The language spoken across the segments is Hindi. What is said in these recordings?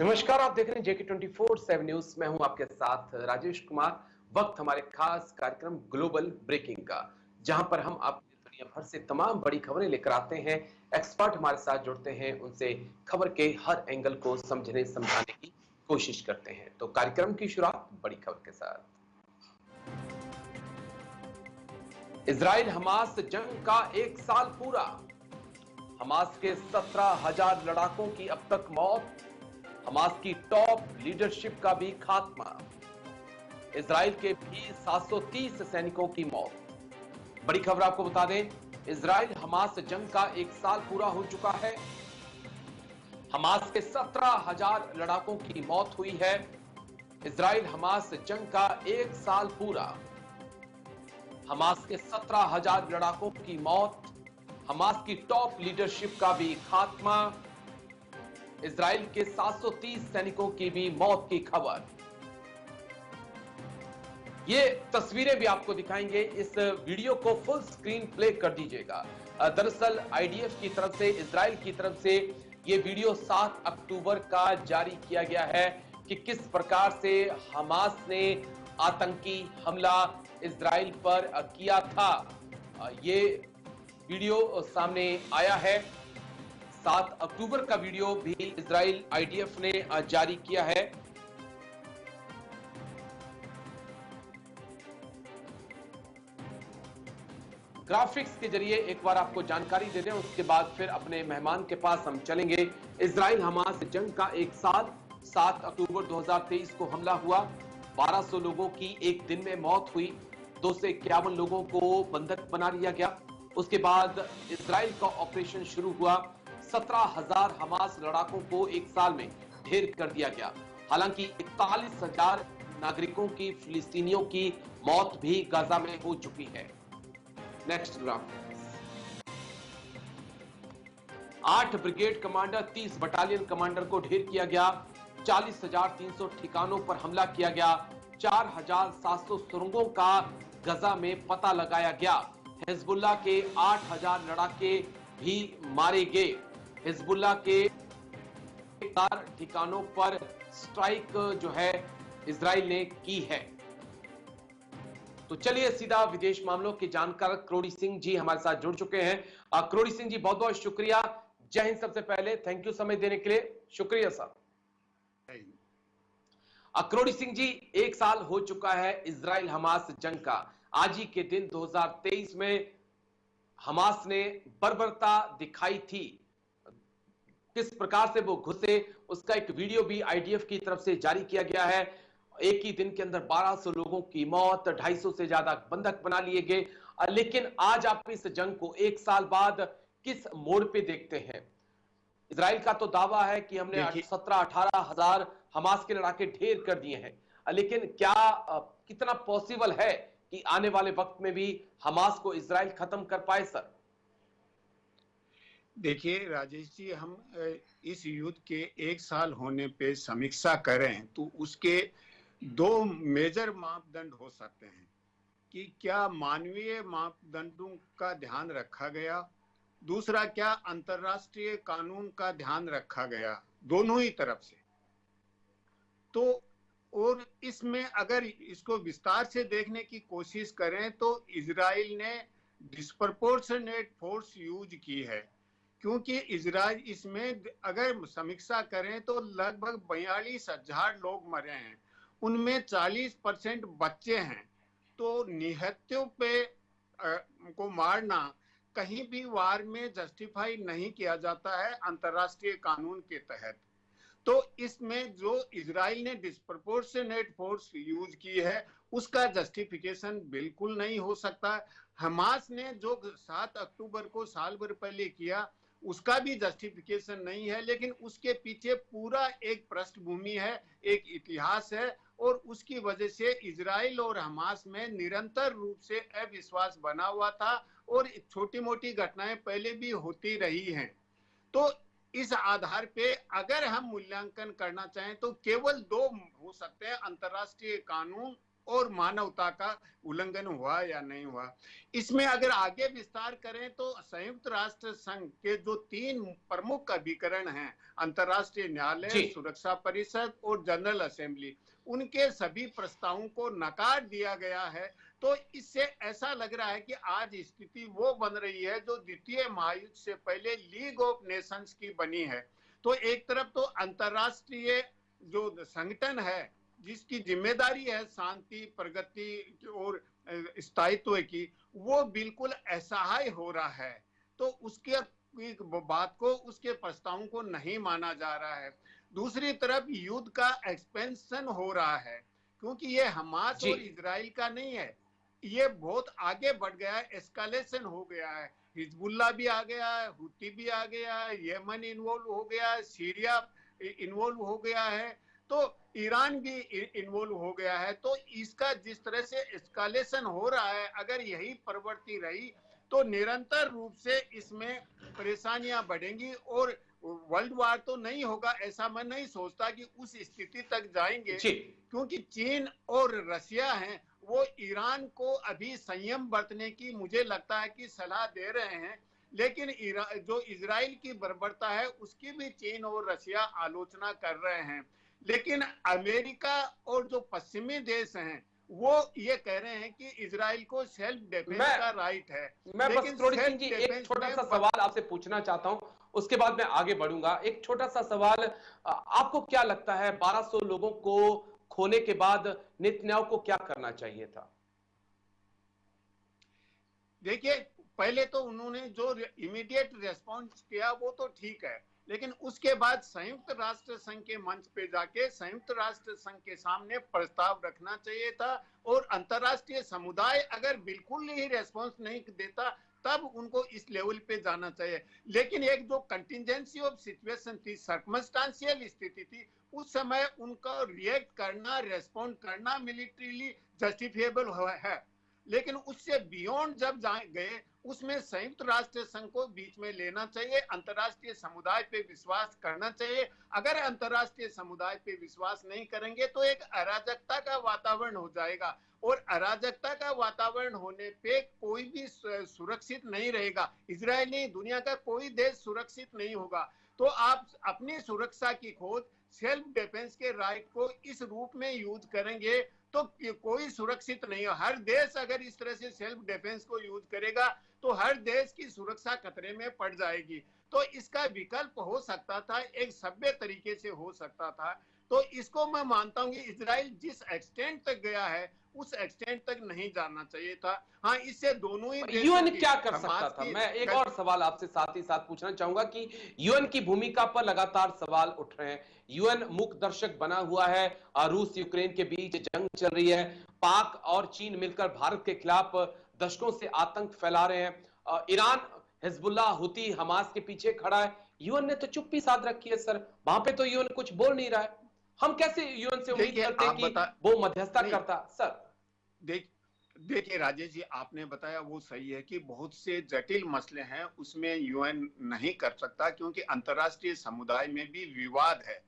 नमस्कार, आप देख रहे हैं जेके 24/7 न्यूज। मैं हूं आपके साथ राजेश कुमार। वक्त हमारे खास कार्यक्रम ग्लोबल ब्रेकिंग का, जहां पर हम आपको दुनिया भर से तमाम बड़ी खबरें लेकर आते हैं। एक्सपर्ट हमारे साथ जुड़ते हैं, उनसे खबर के हर एंगल को समझने समझाने की कोशिश करते हैं। तो कार्यक्रम की शुरुआत बड़ी खबर के साथ। इजराइल हमास जंग का 1 साल पूरा। हमास के 17,000 लड़ाकों की अब तक मौत। हमास की टॉप लीडरशिप का भी खात्मा। इजराइल के भी 730 सैनिकों की मौत। बड़ी खबर आपको बता दें, इजराइल हमास जंग का 1 साल पूरा हो चुका है। हमास के 17,000 लड़ाकों की मौत हुई है। इजराइल हमास जंग का 1 साल पूरा। हमास के 17,000 लड़ाकों की मौत। हमास की टॉप लीडरशिप का भी खात्मा। इजराइल के 730 सैनिकों की भी मौत की खबर। ये तस्वीरें भी आपको दिखाएंगे। इस वीडियो को फुल स्क्रीन प्ले कर दीजिएगा। दरअसल आईडीएफ की तरफ से, इजराइल की तरफ से ये वीडियो 7 अक्टूबर का जारी किया गया है कि किस प्रकार से हमास ने आतंकी हमला इजराइल पर किया था। ये वीडियो सामने आया है। 7 अक्टूबर का वीडियो भी इजराइल आईडीएफ ने जारी किया है। ग्राफिक्स के जरिए एक बार आपको जानकारी दे दें, उसके बाद फिर अपने मेहमान के पास हम चलेंगे। इजराइल हमास जंग का 1 साल। 7 अक्टूबर 2023 को हमला हुआ। 1200 लोगों की एक दिन में मौत हुई। 251 लोगों को बंधक बना लिया गया। उसके बाद इजराइल का ऑपरेशन शुरू हुआ। 17,000 हमास लड़ाकों को एक साल में ढेर कर दिया गया। हालांकि 41,000 नागरिकों की, फिलिस्तीनियों की मौत भी गाजा में हो चुकी है। Next graph. 8 brigade commander, 30 battalion commander को ढेर किया गया। 40,300 ठिकानों पर हमला किया गया। 4,700 सुरंगों का गजा में पता लगाया गया। हिजबुल्लाह के 8,000 लड़ाके भी मारे गए। हिजबुल्लाह के 4 ठिकानों पर स्ट्राइक जो है इजराइल ने की है। तो चलिए सीधा विदेश मामलों के जानकार करोड़ी सिंह जी हमारे साथ जुड़ चुके हैं। करोड़ी सिंह जी, बहुत बहुत शुक्रिया। जय हिंद। सबसे पहले थैंक यू समय देने के लिए, शुक्रिया सर। करोड़ी सिंह जी, 1 साल हो चुका है इजराइल हमास जंग का। आज ही के दिन 2023 में हमास ने बर्बरता दिखाई थी। किस प्रकार से वो घुसे, उसका एक वीडियो भी आईडीएफ की तरफ से जारी किया गया है। एक ही दिन के अंदर 1200 लोगों की मौत, 250 से ज्यादा बंधक बना लिए गए। लेकिन आज आप इस जंग को 1 साल बाद किस मोड़ पे देखते हैं? इजराइल का तो दावा है कि हमने 17-18 हजार हमास के लड़ाके ढेर कर दिए हैं, लेकिन क्या कितना पॉसिबल है कि आने वाले वक्त में भी हमास को इजराइल खत्म कर पाए सर? देखिए राजेश जी, हम इस युद्ध के 1 साल होने पे समीक्षा करें तो उसके 2 मेजर मापदंड हो सकते हैं कि क्या मानवीय मापदंडों का ध्यान रखा गया, दूसरा क्या अंतर्राष्ट्रीय कानून का ध्यान रखा गया, दोनों ही तरफ से। तो और इसमें अगर इसको विस्तार से देखने की कोशिश करें तो इजराइल ने डिस्प्रपोर्शनेट फोर्स यूज की है, क्योंकि इजराइल इसमें अगर समीक्षा करें तो लगभग 42,000 लोग मरे हैं, उनमें 40% बच्चे हैं। तो निहत्यों पे को मारना कहीं भी वार में जस्टिफाई नहीं किया जाता है अंतर्राष्ट्रीय कानून के तहत। तो इसमें जो इजराइल ने डिस्प्रपोर्शनेट फोर्स यूज की है उसका जस्टिफिकेशन बिल्कुल नहीं हो सकता। हमास ने जो 7 अक्टूबर को साल भर पहले किया उसका भी जस्टिफिकेशन नहीं है, लेकिन उसके पीछे पूरा एक पृष्ठभूमि है, एक इतिहास है, और उसकी वजह से इजराइल और हमास में निरंतर रूप से अविश्वास बना हुआ था और छोटी मोटी घटनाएं पहले भी होती रही हैं। तो इस आधार पे अगर हम मूल्यांकन करना चाहें तो केवल 2 हो सकते हैं, अंतर्राष्ट्रीय कानून और मानवता का उल्लंघन हुआ या नहीं हुआ। इसमें अगर आगे विस्तार करें तो संयुक्त राष्ट्र संघ के जो 3 प्रमुख अभिकरण हैं, अंतर्राष्ट्रीय न्यायालय, सुरक्षा परिषद और जनरल असेंबली, उनके सभी प्रस्तावों को नकार दिया गया है। तो इससे ऐसा लग रहा है कि आज स्थिति वो बन रही है जो द्वितीय महायुद्ध से पहले लीग ऑफ नेशंस की बनी है। तो एक तरफ तो अंतर्राष्ट्रीय जो संगठन है जिसकी जिम्मेदारी है शांति, प्रगति और स्थायित्व की, वो बिल्कुल असहाय हो रहा है। तो उसके बात को, उसके प्रस्तावों को नहीं माना जा रहा है। दूसरी तरफ युद्ध का एक्सपेंशन हो रहा है, क्योंकि ये हमास और इजराइल का नहीं है, ये बहुत आगे बढ़ गया है, एस्केलेशन हो गया है। हिजबुल्ला भी आ गया है, हुती भी आ गया है, यमन इन्वॉल्व हो गया है, सीरिया इन्वॉल्व हो गया है, तो ईरान भी इन्वॉल्व हो गया है। तो इसका जिस तरह से एस्केलेशन हो रहा है, अगर यही प्रवृत्ति रही तो निरंतर रूप से इसमें परेशानियां बढ़ेंगी और वर्ल्ड वार तो नहीं होगा, ऐसा मैं नहीं सोचता कि उस स्थिति तक जाएंगे, क्योंकि चीन और रशिया हैं वो ईरान को अभी संयम बरतने की मुझे लगता है कि सलाह दे रहे हैं। लेकिन जो इजराइल की बर्बरता है उसकी भी चीन और रशिया आलोचना कर रहे हैं। लेकिन अमेरिका और जो पश्चिमी देश हैं वो ये कह रहे हैं कि इजराइल को सेल्फ डिफेंस का राइट है। मैं बस थोड़ी सी एक छोटा सा सवाल आपसे पूछना चाहता हूं, उसके बाद मैं आगे बढ़ूंगा। एक छोटा सा सवाल, आपको क्या लगता है 1200 लोगों को खोने के बाद नेतन्याहू को क्या करना चाहिए था? देखिए, पहले तो उन्होंने जो इमीडिएट रेस्पॉन्स किया वो तो ठीक है, लेकिन उसके बाद संयुक्त राष्ट्र संघ के मंच पे जाके संयुक्त राष्ट्र संघ के सामने प्रस्ताव रखना चाहिए था, और अंतर्राष्ट्रीय समुदाय अगर बिल्कुल ही रेस्पॉन्स नहीं देता तब उनको इस लेवल पे जाना चाहिए। लेकिन एक जो कंटिजेंसी ऑफ सिचुएशन थी, सर्कमस्टांशियल स्थिति थी, उस समय उनका रिएक्ट करना, रेस्पॉन्ड करना मिलिट्रीली जस्टिफिएबल है। लेकिन उससे बियॉन्ड जब गए, उसमें संयुक्त राष्ट्र संघ को बीच में लेना चाहिए, अंतर्राष्ट्रीय समुदाय पे विश्वास करना चाहिए। अगर अंतर्राष्ट्रीय समुदाय पे विश्वास नहीं करेंगे तो एक अराजकता का वातावरण हो जाएगा, और अराजकता का वातावरण होने पे कोई भी सुरक्षित नहीं रहेगा। इजराइल नहीं, दुनिया का कोई देश सुरक्षित नहीं होगा। तो आप अपनी सुरक्षा की खोज सेल्फ डिफेंस के राइट को इस रूप में यूज करेंगे तो कोई सुरक्षित नहीं है। हर देश अगर इस तरह से सेल्फ डिफेंस को यूज करेगा तो हर देश की सुरक्षा खतरे में पड़ जाएगी। तो इसका विकल्प हो सकता था, एक सभ्य तरीके से हो सकता था। तो इसको मैं मानता हूं कि इजराइल जिस एक्सटेंट तक गया है उस एक्सटेंट तक नहीं जाना चाहिए था। हाँ, इससे दोनों ही यूएन क्या कर सकता था? मैं एक और सवाल आपसे साथ ही साथ पूछना चाहूंगा कि यूएन की भूमिका पर लगातार सवाल उठ रहे हैं। यूएन मूक दर्शक बना हुआ है, रूस यूक्रेन के बीच जंग चल रही है, पाक और चीन मिलकर भारत के खिलाफ दशकों से आतंक फैला रहे हैं, ईरान, हिजबुल्ला, हुती, हमास के पीछे खड़ा है। यूएन ने तो चुप्पी साध रखी है सर, वहां पे तो यूएन कुछ बोल नहीं रहा है। हम कैसे यूएन से उम्मीद करते हैं कि वो मध्यस्थता करता? सर देखिए राजेश जी, आपने बताया वो सही है कि बहुत से जटिल मसले हैं, उसमें यूएन नहीं कर सकता क्योंकि अंतर्राष्ट्रीय समुदाय में भी विवाद है।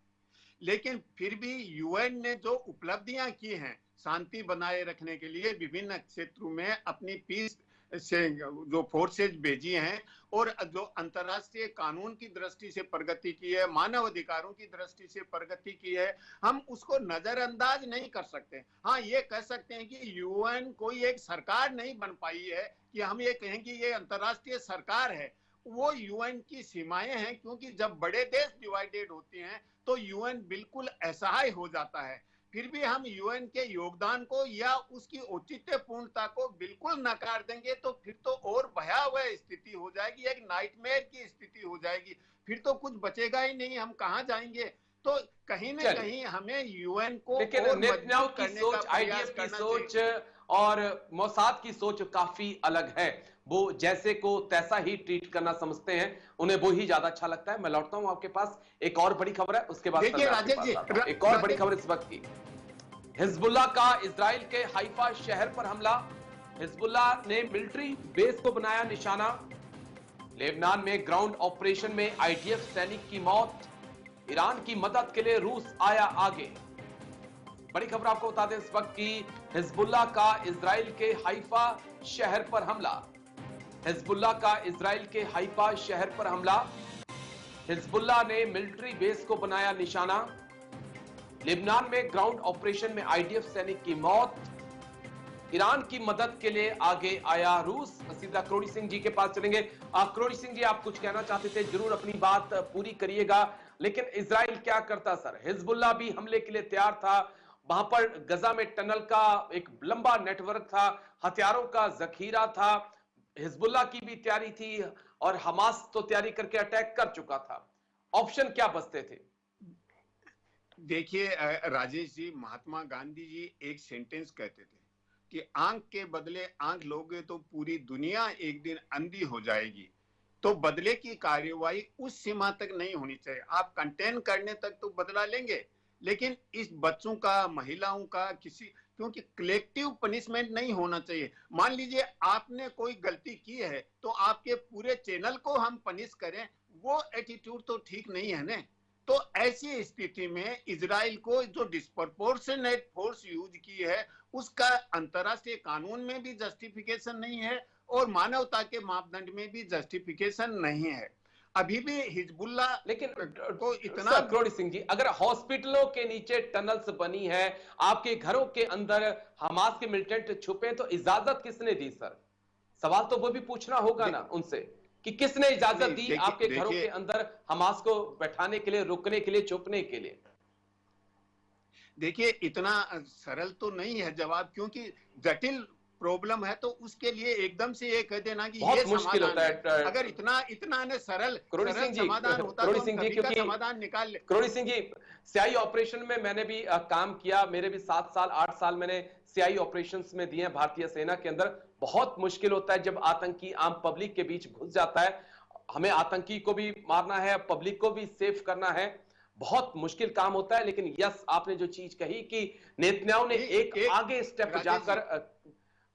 लेकिन फिर भी यूएन ने जो उपलब्धियां की हैं शांति बनाए रखने के लिए विभिन्न क्षेत्रों में अपनी पीस से जो फोर्सेज भेजी हैं और जो अंतर्राष्ट्रीय कानून की दृष्टि से प्रगति की है, मानव अधिकारों की दृष्टि से प्रगति की है, हम उसको नजरअंदाज नहीं कर सकते। हाँ, ये कह सकते हैं कि यूएन कोई एक सरकार नहीं बन पाई है कि हम ये कहें कि ये अंतर्राष्ट्रीय सरकार है। वो यूएन की सीमाएं हैं, क्योंकि जब बड़े देश डिवाइडेड होते हैं तो यूएन बिल्कुल असहाय हो जाता है। फिर भी हम यूएन के योगदान को या उसकी औचित्यपूर्णता को बिल्कुल नकार देंगे तो फिर तो और भयावह स्थिति हो जाएगी, एक नाइटमेयर की स्थिति हो जाएगी, फिर तो कुछ बचेगा ही नहीं, हम कहां जाएंगे। तो कहीं ना कहीं हमें यूएन को और नेतन्याहू की सोच, आईडीएफ की सोच और मोसाद की सोच काफी अलग है। वो जैसे को तैसा ही ट्रीट करना समझते हैं, उन्हें वो ही ज्यादा अच्छा लगता है। मैं लौटता हूं आपके पास, एक और बड़ी खबर है, उसके बाद एक और बड़ी खबर इस वक्त की। हिजबुल्ला का इजराइल के हाइफा शहर पर हमला, हिजबुल्ला ने मिलिट्री बेस को बनाया निशाना। लेबनान में ग्राउंड ऑपरेशन में आईडीएफ सैनिक की मौत, ईरान की मदद के लिए रूस आया आगे। बड़ी खबर आपको बता दें इस वक्त की, हिजबुल्लाह का इजराइल के हाइफा शहर पर हमला। हिजबुल्लाह का इजराइल के हाइफा शहर पर हमला। हिजबुल्लाह ने मिलिट्री बेस को बनाया निशाना। लेबनान में ग्राउंड ऑपरेशन में आईडीएफ सैनिक की मौत। ईरान की मदद के लिए आगे आया रूस। सीधा करोड़ी सिंह जी के पास चलेंगे। करोड़ी सिंह जी, आप कुछ कहना चाहते थे, जरूर अपनी बात पूरी करिएगा। लेकिन इजराइल क्या करता सर? हिजबुल्लाह भी हमले के लिए तैयार था। वहां पर गजा में टनल का एक लंबा नेटवर्क था, हथियारों का जखीरा था, हिजबुल्लाह की भी तैयारी थी और हमास तो तैयारी करके अटैक कर चुका था। ऑप्शन क्या बचते थे? देखिए राजेश जी, महात्मा गांधी जी एक सेंटेंस कहते थे कि आंख के बदले आंख लोगे तो पूरी दुनिया एक दिन अंधी हो जाएगी। तो बदले की कार्यवाही उस सीमा तक नहीं होनी चाहिए। आप कंटेन करने तक तो बदला लेंगे, लेकिन इस बच्चों का, महिलाओं का, किसी, क्योंकि कलेक्टिव पनिशमेंट नहीं होना चाहिए। मान लीजिए आपने कोई गलती की है तो आपके पूरे चैनल को हम पनिश करें, वो एटीट्यूड तो ठीक नहीं है ना। तो ऐसी स्थिति में इजराइल को जो डिस्प्रपोर्शनेट फोर्स यूज की है, उसका अंतरराष्ट्रीय कानून में भी जस्टिफिकेशन नहीं है और मानवता के मापदंड में भी जस्टिफिकेशन नहीं है। अभी भी हिजबुल्ला लेकिन को इतना, करोड़ी सिंह जी, अगर हॉस्पिटलों के नीचे टनल्स बनी है, आपके घरों के अंदर हमास के मिलिटेंट छुपे, तो इजाजत किसने दी सर? सवाल तो वो भी पूछना होगा ना उनसे कि किसने इजाजत दी आपके घरों के अंदर हमास को बैठाने के लिए, रुकने के लिए, छुपने के लिए? देखिए इतना सरल तो नहीं है जवाब, क्योंकि जटिल प्रॉब्लम है तो उसके लिए एकदम से ये कह देना कि ये मुश्किल होता है। अगर इतना ने सरल समाधान होता तो हम कभी का समाधान निकाल ले। करोड़ी सिंह जी, सीआई ऑपरेशन में मैंने भी काम किया। मेरे भी 7 साल 8 साल मैंने सीआई ऑपरेशंस में दिए हैं भारतीय सेना के अंदर। बहुत मुश्किल होता है जब आतंकी आम पब्लिक के बीच घुस जाता है। हमें आतंकी को भी मारना है, पब्लिक को भी सेफ करना है। बहुत मुश्किल काम होता है। लेकिन यस, आपने जो चीज कही कि नेतन्याहू ने एक आगे स्टेप जाकर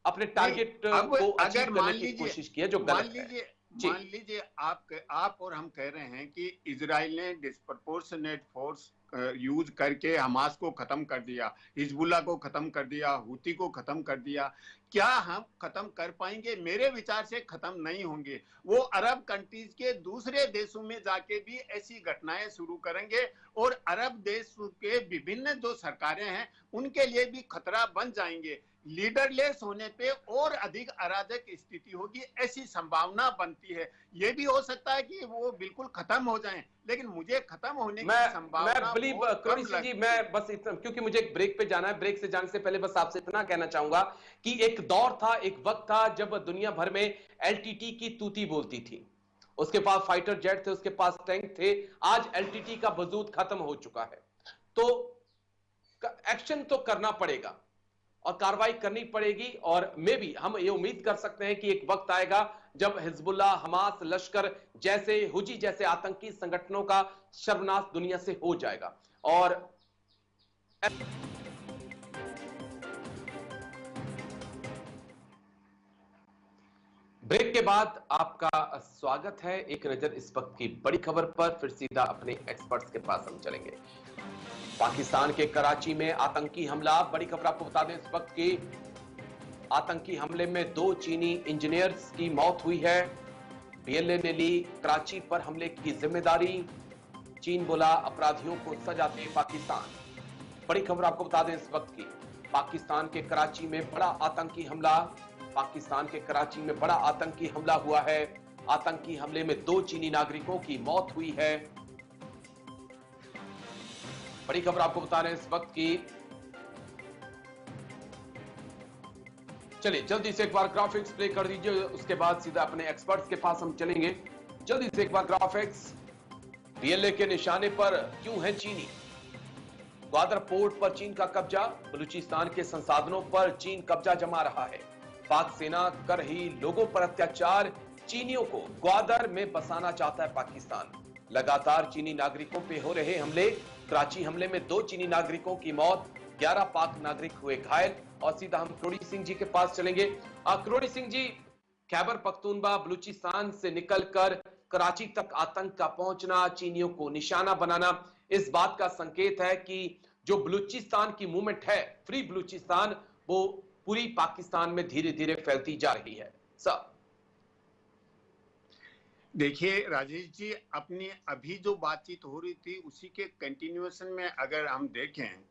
अपने टारगेट को अचीव करने की कोशिश की है, जो गलत है। मान लीजिए आप और हम कह रहे हैं कि इजराइल ने डिस्प्रपोर्शनेट फोर्स यूज करके हमास को खत्म कर दिया, हिजबुल्लाह को खत्म कर दिया, हुती को खत्म कर दिया। क्या हम खत्म कर पाएंगे? मेरे विचार से खत्म नहीं होंगे। वो अरब कंट्रीज के दूसरे देशों में जाके भी ऐसी घटनाएं शुरू करेंगे और अरब देश के विभिन्न जो सरकारें हैं उनके लिए भी खतरा बन जाएंगे। लीडरलेस होने पे और अधिक अराजक स्थिति होगी, ऐसी संभावना बनती है। ये भी हो सकता है कि वो बिल्कुल खत्म हो जाएं, लेकिन मुझे खत्म होने की संभावना जी, मैं बस इतना, क्योंकि मुझे एक ब्रेक पे जाना है। ब्रेक से जाने से पहले बस आपसे इतना कहना चाहूंगा कि एक दौर था, एक वक्त था जब दुनिया भर में एलटीटी की तूती बोलती थी। उसके पास फाइटर जेट थे, उसके पास टैंक थे। आज एलटीटी का वजूद खत्म हो चुका है। तो एक्शन तो करना पड़ेगा और कार्रवाई करनी पड़ेगी। और में भी हम ये उम्मीद कर सकते हैं कि एक वक्त आएगा जब हिजबुल्लाह, हमास, लश्कर जैसे, हुजी जैसे आतंकी संगठनों का सर्वनाश दुनिया से हो जाएगा। और ब्रेक के बाद आपका स्वागत है। एक नजर इस वक्त की बड़ी खबर पर, फिर सीधा अपने एक्सपर्ट्स के पास हम चलेंगे। पाकिस्तान के कराची में आतंकी हमला। बड़ी खबर आपको बता दें इस वक्त की, आतंकी हमले में 2 चीनी इंजीनियर्स की मौत हुई है। बीएलए ने ली कराची पर हमले की जिम्मेदारी। चीन बोला अपराधियों को सजा दे पाकिस्तान। बड़ी खबर आपको बता दें इस वक्त की, पाकिस्तान के कराची में बड़ा आतंकी हमला। पाकिस्तान के कराची में बड़ा आतंकी हमला हुआ है। आतंकी हमले में 2 चीनी नागरिकों की मौत हुई है। बड़ी खबर आपको बता रहे हैं इस वक्त की। चलिए जल्दी से एक बार ग्राफिक्स प्ले कर दीजिए, उसके बाद सीधा अपने एक्सपर्ट्स के पास हम चलेंगे। जल्दी से एक बार ग्राफिक्स। बीएलए के निशाने पर क्यों है चीनी? ग्वादर पोर्ट पर चीन का कब्जा। बलूचिस्तान के संसाधनों पर चीन कब्जा जमा रहा है। पाक सेना कर रही लोगों पर अत्याचार। चीनियों को ग्वादर में बसाना चाहता है पाकिस्तान। लगातार चीनी नागरिकों पे हो रहे हमले। कराची हमले में 2 चीनी नागरिकों की मौत, 11 पाक नागरिक हुए घायल। और सीधा हम करोड़ी सिंह जी के पास चलेंगे। करोड़ी सिंह जी, खैबर पख्तूनख्वा, बलूचिस्तान से निकलकर कराची तक आतंक का पहुंचना, चीनियों को निशाना बनाना, इस बात का संकेत है कि जो बलूचिस्तान की मूवमेंट है, फ्री बलूचिस्तान, वो पूरी पाकिस्तान में धीरे धीरे फैलती जा रही है। सर देखिए राजेश जी, अपनी अभी जो बातचीत हो रही थी उसी के कंटिन्यूएशन में अगर हम देखें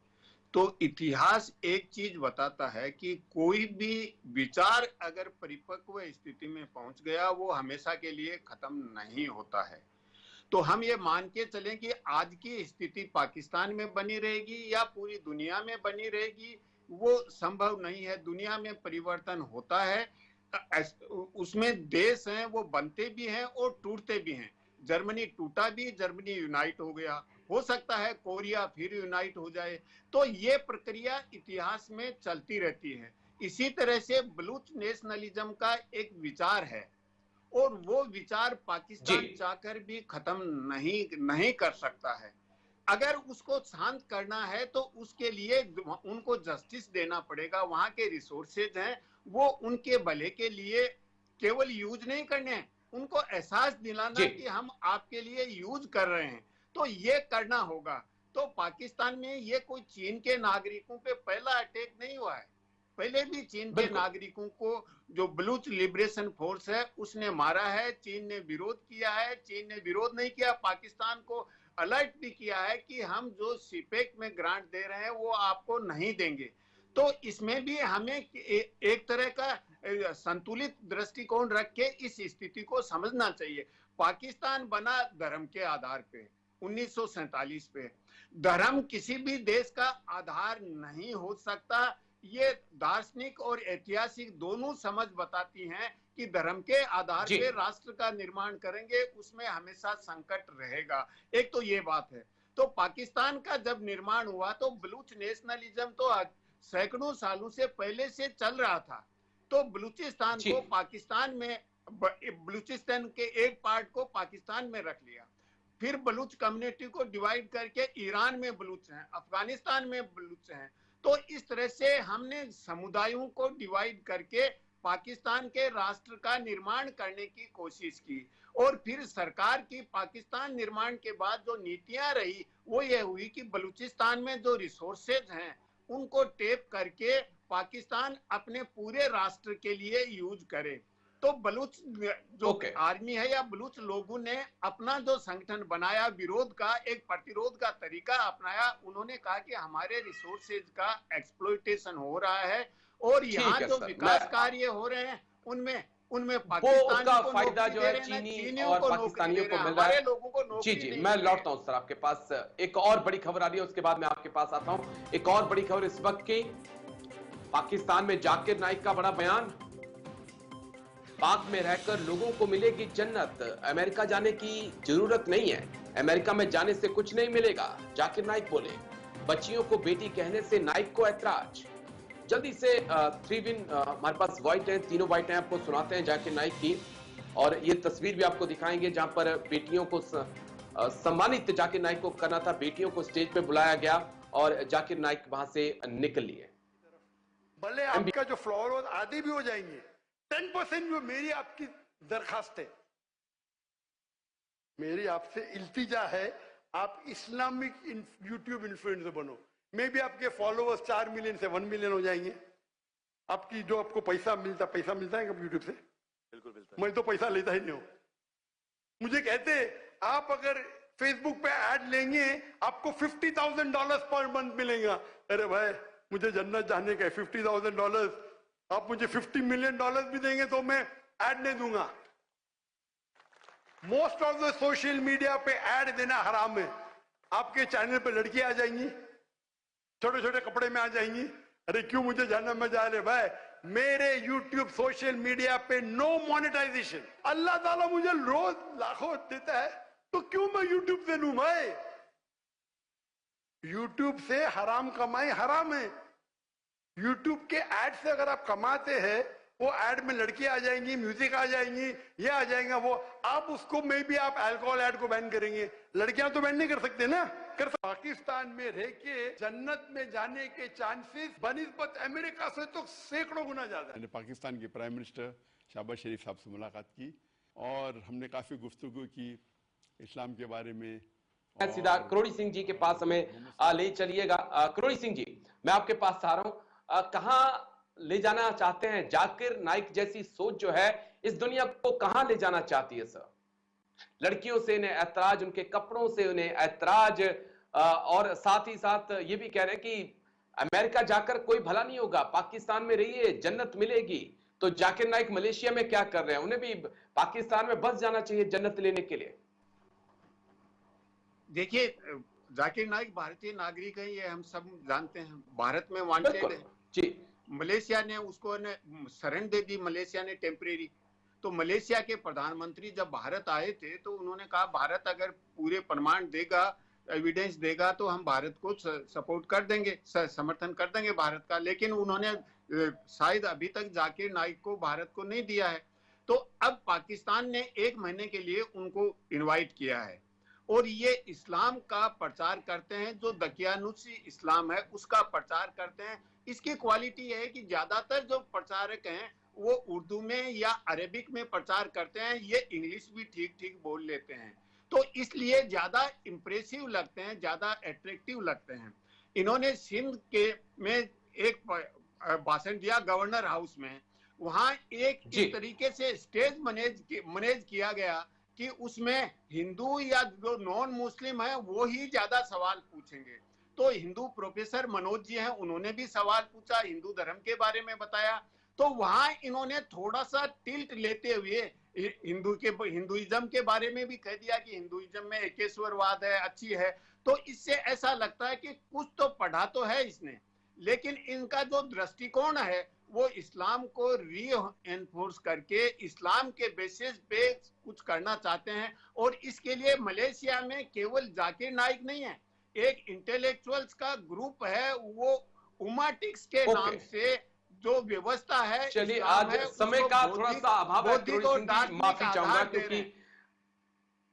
तो इतिहास एक चीज बताता है कि कोई भी विचार अगर परिपक्व स्थिति में पहुंच गया वो हमेशा के लिए खत्म नहीं होता है। तो हम ये मान के चलें कि आज की स्थिति पाकिस्तान में बनी रहेगी या पूरी दुनिया में बनी रहेगी, वो संभव नहीं है। दुनिया में परिवर्तन होता है, उसमें देश हैं वो बनते भी हैं और टूटते भी हैं। जर्मनी टूटा भी, जर्मनी यूनाइट हो गया, हो सकता है कोरिया फिर यूनाइट हो जाए। तो ये प्रक्रिया इतिहास में चलती रहती है। इसी तरह से बलूच नेशनलिज्म का एक विचार है और वो विचार पाकिस्तान चाहकर भी खत्म नहीं कर सकता है। अगर उसको शांत करना है तो उसके लिए उनको जस्टिस देना पड़ेगा। वहां के रिसोर्सेज हैं वो उनके भले के लिए केवल यूज नहीं करने हैं, उनको एहसास दिलाना कि हम आपके लिए यूज कर रहे हैं, तो ये करना होगा। तो पाकिस्तान में ये कोई चीन के नागरिकों पे पहला अटैक नहीं हुआ है। पहले भी चीन के नागरिकों को जो बलूच लिबरेशन फोर्स है उसने मारा है, चीन ने विरोध किया है। चीन ने विरोध नहीं किया, पाकिस्तान को अलर्ट भी किया है कि हम जो सीपेक में ग्रांट दे रहे हैं वो आपको नहीं देंगे। तो इसमें भी हमें एक तरह का संतुलित दृष्टिकोण रख के इस स्थिति को समझना चाहिए। पाकिस्तान बना धर्म के आधार पे 1947 पे। धर्म किसी भी देश का आधार नहीं हो सकता। ये दार्शनिक और ऐतिहासिक दोनों समझ बताती हैं कि धर्म के आधार पे राष्ट्र का निर्माण करेंगे उसमें हमेशा संकट रहेगा। एक तो ये बात है। तो पाकिस्तान का जब निर्माण हुआ तो बलूच नेशनलिज्म तो सैकड़ों सालों से पहले से चल रहा था। तो बलूचिस्तान को पाकिस्तान में, बलूचिस्तान के एक पार्ट को पाकिस्तान में रख लिया, फिर बलूच कम्युनिटी को डिवाइड करके ईरान में बलूच हैं, अफगानिस्तान में बलूच हैं। तो इस तरह से हमने समुदायों को डिवाइड करके पाकिस्तान के राष्ट्र का निर्माण करने की कोशिश की। और फिर सरकार की पाकिस्तान निर्माण के बाद जो नीतियां रही वो ये हुई कि बलूचिस्तान में जो रिसोर्सेज हैं उनको टेप करके पाकिस्तान अपने पूरे राष्ट्र के लिए यूज करे। तो बलूच जो आर्मी है या बलूच लोगों ने अपना जो संगठन बनाया, विरोध का एक प्रतिरोध का तरीका अपनाया। उन्होंने कहा कि हमारे रिसोर्सेज का एक्सप्लॉयटेशन हो रहा है और यहाँ जो विकास कार्य हो रहे हैं उनमें उसका फायदा जो है चीनी और पाकिस्तानियों को मिल रहा है। लोगों को नौकरी जी मैं लौटता हूं सर आपके पास। एक और बड़ी खबर आ रही है, उसके बाद मैं आपके पास आता हूं। एक और बड़ी खबर इस वक्त की, पाकिस्तान में जाकिर नाइक का बड़ा बयान, पाक में रहकर लोगों को मिलेगी जन्नत, अमेरिका जाने की जरूरत नहीं है, अमेरिका में जाने से कुछ नहीं मिलेगा, जाकिर नाइक बोले। बच्चियों को बेटी कहने से नाइक को ऐतराज। जल्दी से 3 विन हमारे पास वाइट है, तीनों वाइट हैं, आपको सुनाते हैं जाकिर नाइक की। और ये तस्वीर भी आपको दिखाएंगे जहां पर बेटियों को सम्मानित जाकिर नाइक को करना था, बेटियों को स्टेज पे बुलाया गया और जाकिर नाइक वहां से निकल लिए। भले आपका जो फ्लोर आधी भी हो जाएंगे, 10% जो मेरी आपकी दरखास्त है, मेरी आपसे इल्तिजा है, आप इस्लामिक यूट्यूब इन्फ्लुएंसर बनो। मे भी आपके फॉलोअर्स 4 मिलियन से 1 मिलियन हो जाएंगे। आपकी जो आपको पैसा मिलता है कब यूट्यूब से? बिल्कुल मिलता है। मैं तो पैसा लेता ही नहीं हूं। मुझे कहते आप अगर फेसबुक पे ऐड लेंगे आपको $50,000 पर मंथ मिलेगा। अरे भाई मुझे जन्नत जाने का $50,000, आप मुझे $50 मिलियन भी देंगे तो मैं ऐड नहीं दूंगा। Most of the social media पे ऐड देना हराम है। आपके चैनल पे लड़कियां आ जाएंगी, छोटे छोटे कपड़े में आ जाएंगी। अरे क्यों मुझे जन्नत में जा रहे भाई? मेरे YouTube सोशल मीडिया पे नो मोनेटाइजेशन। अल्लाह ताला मुझे रोज लाखों देता है तो क्यों मैं YouTube से लूं भाई? YouTube से हराम कमाई हराम है। YouTube के ऐड से अगर आप कमाते हैं, वो ऐड में लड़कियां आ जाएंगी, म्यूजिक आ जाएंगी, ये आ जाएगा वो, आप उसको में भी आप अल्कोहल ऐड को बैन करेंगे। लड़कियां तो बैन नहीं कर सकते ना। पाकिस्तान में रह के जन्नत में जाने के चांसेस बनिस्बत अमेरिका से तो सैकड़ों गुना ज्यादा है। मैंने पाकिस्तान के प्राइम मिनिस्टर शहबाज शरीफ साहब से मुलाकात की और हमने काफ़ी गुफ्तगू की इस्लाम के बारे में सीधा करोड़ी सिंह जी के पास हमें ले चलिएगा। करोड़ी सिंह जी, मैं आपके पास आ रहा हूं, कहां ले जाना चाहते हैं? जाकिर नाइक जैसी सोच जो है इस दुनिया को कहां ले जाना चाहती है सर? लड़कियों से इन्हें ऐतराज, उनके कपड़ों से उन्हें ऐतराज, और साथ ही साथ ये भी कह रहे हैं कि अमेरिका जाकर कोई भला नहीं होगा, पाकिस्तान में रहिए जन्नत मिलेगी। तो जाकिर नाइक मलेशिया में क्या कर रहे हैं? उन्हें भी पाकिस्तान में बस जाना चाहिए जन्नत लेने के लिए। देखिए, जाकिर नाइक भारतीय नागरिक है, ये हम सब जानते हैं, भारत में वांटेड है जी। मलेशिया ने उसको शरण दे दी, मलेशिया ने टेम्परेरी। तो मलेशिया के प्रधानमंत्री जब भारत आए थे तो उन्होंने कहा भारत अगर पूरे प्रमाण देगा, एविडेंस देगा तो हम भारत को सपोर्ट कर देंगे, समर्थन कर देंगे भारत का। लेकिन उन्होंने शायद अभी तक जाकिर नाइक को भारत को नहीं दिया है। तो अब पाकिस्तान ने 1 महीने के लिए उनको इनवाइट किया है और ये इस्लाम का प्रचार करते हैं, जो दकियानुसी इस्लाम है उसका प्रचार करते हैं। इसकी क्वालिटी है कि ज्यादातर जो प्रचारक हैं वो उर्दू में या अरेबिक में प्रचार करते हैं, ये इंग्लिश भी ठीक ठीक बोल लेते हैं, तो इसलिए ज्यादा इंप्रेसिव लगते हैं, ज्यादा अट्रैक्टिव लगते हैं। इन्होंने सिंध के में एक भाषण दिया गवर्नर हाउस में, वहां एक इस तरीके से स्टेज मैनेज किया गया कि उसमें हिंदू या जो नॉन मुस्लिम है वो ही ज्यादा सवाल पूछेंगे। तो हिंदू प्रोफेसर मनोज जी हैं, उन्होंने भी सवाल पूछा, हिंदू धर्म के बारे में बताया। तो वहां इन्होंने थोड़ा सा टिल्ट लेते हुए हिंदुइज्म के बारे में भी कह दिया कि हिंदुइज्म में एकेश्वरवाद है, अच्छी है। तो इससे ऐसा लगता है कि कुछ तो पढ़ा तो है इसने, लेकिन इनका जो दृष्टिकोण है वो इस्लाम को री एनफोर्स करके इस्लाम के बेसिस पे कुछ करना चाहते हैं। और इसके लिए मलेशिया में केवल जाकिर नाइक नहीं है, एक इंटेलेक्चुअल्स का ग्रुप है, वो उमाटिक्स के नाम से जो व्यवस्था है। चलिए, आज समय का थोड़ा सा अभाव है, माफी चाहूंगा, क्योंकि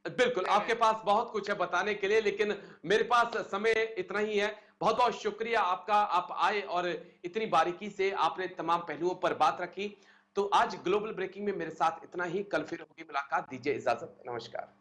बिल्कुल आपके पास बहुत कुछ है बताने के लिए, लेकिन मेरे पास समय इतना ही है। बहुत बहुत शुक्रिया आपका, आप आए और इतनी बारीकी से आपने तमाम पहलुओं पर बात रखी। तो आज ग्लोबल ब्रेकिंग में मेरे साथ इतना ही, कल फिर होगी मुलाकात, दीजिए इजाजत, नमस्कार।